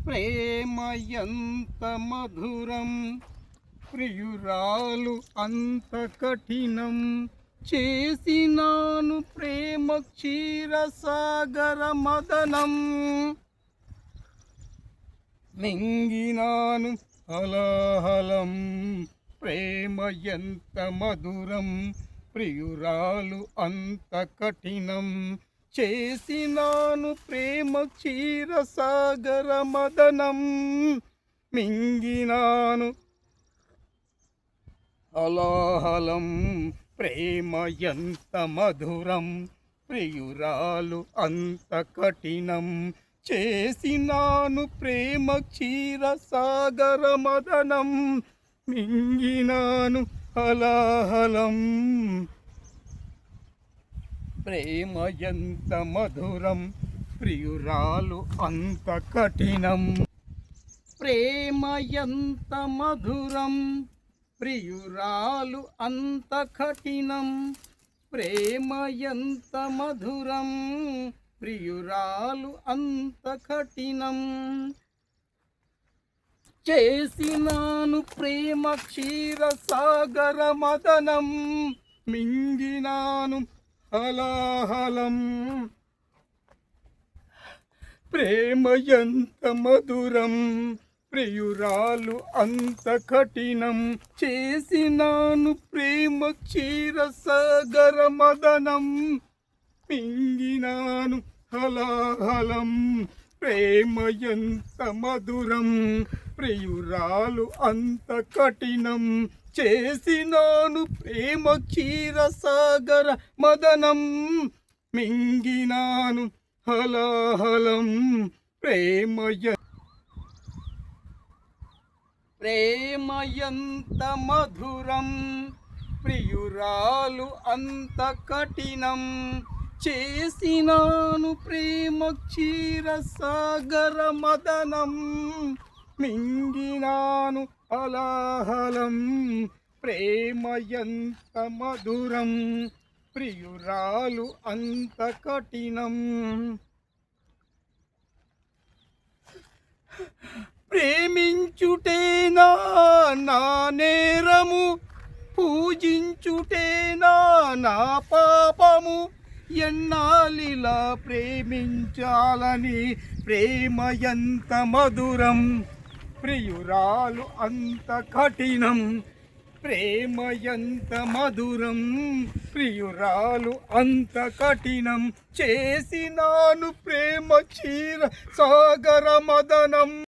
ప్రేమ ఎంత మధురం, ప్రియురాలు అంత కఠినం. చేసినాను ప్రేమ క్షీరసాగర మదనం. మింగినాను హలాహలం. ప్రేమ ఎంత మధురం, ప్రియురాలు అంత కఠినం. చేసినాను ప్రేమ క్షీరసాగర మదనం. మింగినాను హలాహలం. ప్రేమ ఎంత మధురం, ప్రియురాలు అంత కఠినం. చేసినాను ప్రేమ క్షీరసాగర మదనం. మింగినాను హలాహలం. ప్రేమ ఎంత మధురం, ప్రియురాలు అంత కఠినం. ప్రేమ ఎంత మధురం, ప్రియురాలు అంత కఠినం. ప్రేమ ఎంత మధురం, ప్రియురాలు అంత కఠినం. చేసినాను ప్రేమ క్షీరసాగర మదనం. మింగినాను హలాహలం. ప్రేమ ఎంత మధురం, ప్రియురాలు అంత కఠినం. చేసినాను ప్రేమ క్షీరసాగర మదనం. మింగినాను హలాహలం. ప్రేమ ఎంత మధురం, ప్రియురాలు అంత కఠినం. చేసినాను ప్రేమ క్షీరసాగర మదనం. మింగినాను హలాహలం. ప్రేమ ఎంత మధురం, ప్రియురాలు అంత కఠినం. చేసినాను ప్రేమ క్షీరసాగర మదనం. మింగినాను హలాహలం. ప్రేమ ఎంత మధురం, ప్రియురాలు అంత కఠినం. ప్రేమించుటేనా నా నేరము, పూజించుటేనా నా పాపము. ఎన్నాళ్ళిలా ప్రేమించాలని. ప్రేమ ఎంత మధురం, ప్రియురాలు అంత కఠినం. ప్రేమ ఎంత మధురం, ప్రియురాలు అంత కఠినం. చేసినాను ప్రేమ క్షీరసాగర మదనం.